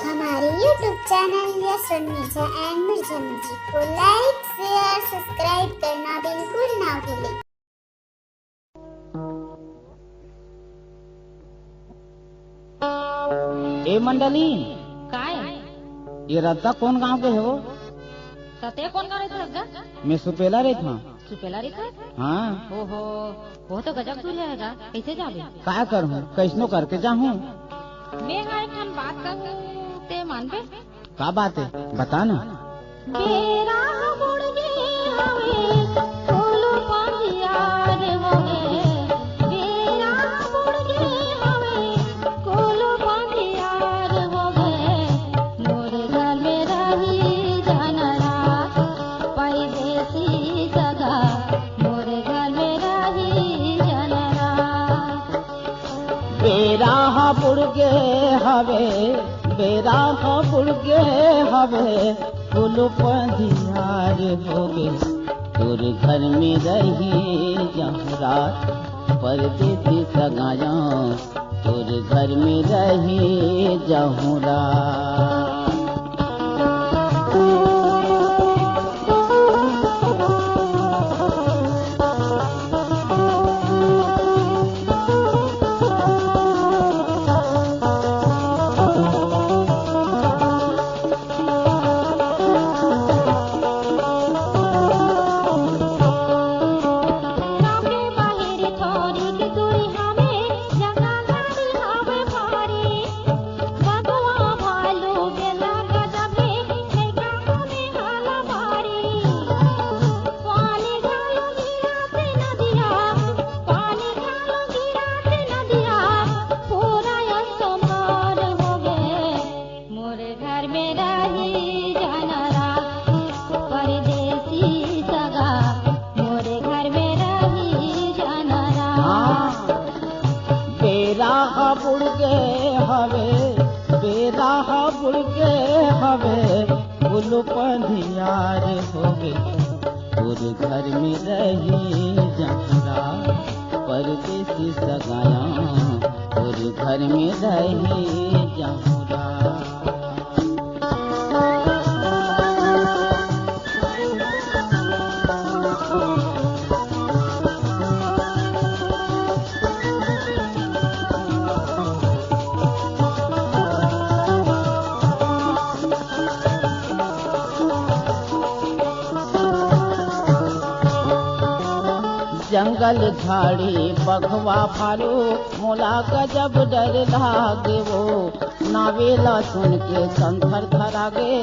हमारे YouTube channel yes media and Mirza music को लाइक, share, subscribe करना बिल्कुल ना भूलें। ए मंडली, काय ये रत्ता कौन गांव के है वो? सते कौन का रहता है? मैं सुपेला रही था। सुपेला रहता है? हाँ। ओहो, वो तो गजब दूर रहेगा, कैसे जाबे? क्या करूँ, कैसनो करके जाऊँ? मैं हर खान बात कहूँ ते मान पे? क्या बात है, बता ना। बेरा मुड़गे हवे फूलो पंजियार होवे, बेरा मुड़गे हवे फूलो पंजियार होवे, मोर घर में रही जानरा परदेसी सगा, मोर घर में रही जानरा। बेरा बुड़गे हवे, बेरा बुड़गे हवे, फूल पंजियार होगे, तोर घर में रही जहाँ रात परदेसी सगाया, तोर घर में रही जहाँ रात। फूल पंजियार होगे, तोर घर में रही जहाँ परदेसी सगाया, तोर घर में रही जहाँ। जंगल झाड़ी बघवा भालू मोला गजब डर लागे, वो नावेला सुन के संथर थरागे,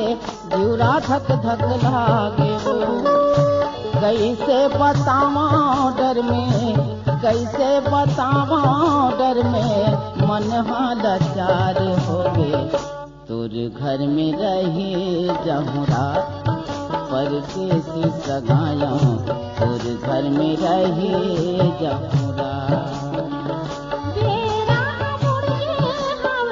जीवरा धक धक लागे वो। कैसे बतावा डर में, कैसे बतावा डर में, मन लाचार होगे, तोर घर में रही जहाँ रात परदेसी सगाया, तोर घर में रही जहाँ रात। बेरा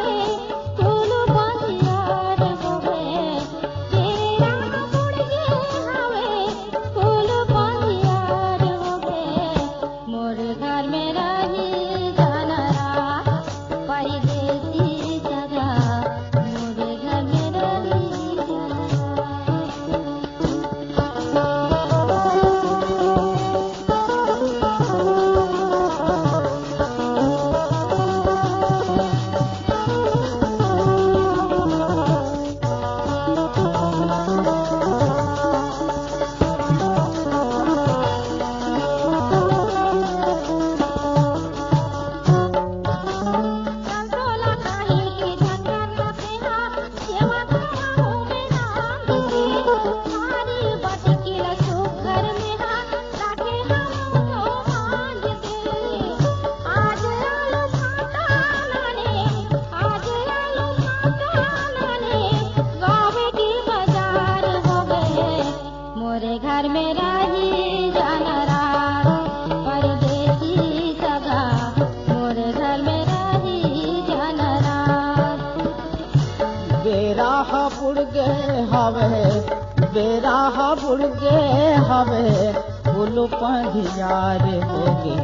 बुड़गे हवे फूल पंजियार होगे,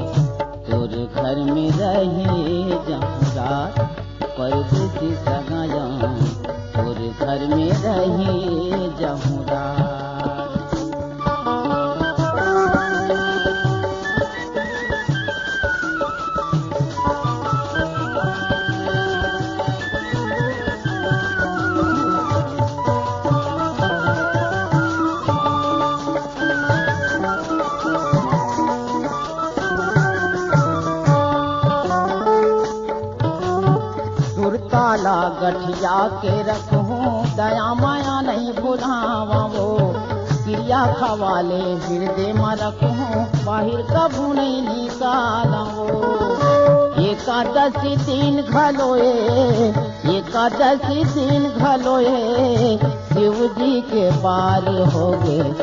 तोर घर में रही जहाँ रात परदेसी सगाया, रही जहुरा। सुरताला गठिया के रखूं, दया माया नहीं भुलावा वो। क्रिया खवाले हृदय में रखूं, बाहिर कभू नहीं निकाला वो। एकादशी दिन घलोए, एकादशी दिन घलोए, शिव जी के पार हो गए।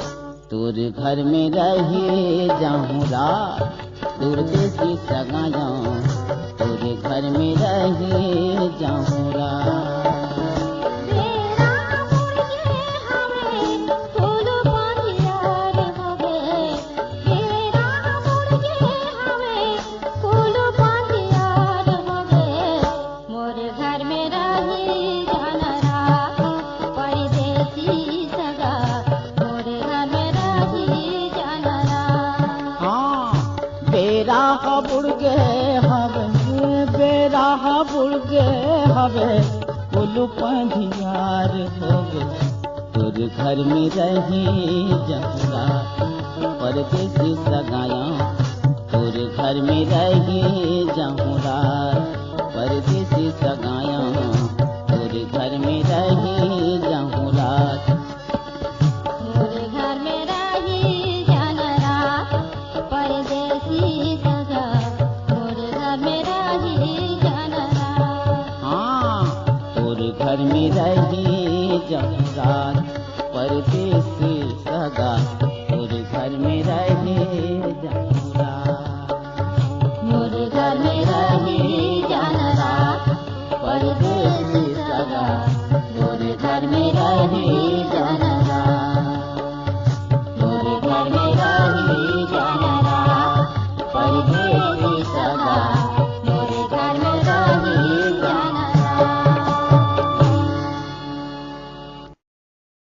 तोर घर में रही जाऊँ रात, दूर देसी सगा जाऊँ, तोरे घर में रही जाऊँ रात। बुड़गे हवे, बेराह बुड़गे हवे, पुल पंधियार होगे। तोर घर में रही जहुरा, परदेसी सगाया, तोर घर में रही जहुरा, परदेसी सगाया, तोर घर में रही जहुरा। घर में रही जहुरा, परदेसी सगा।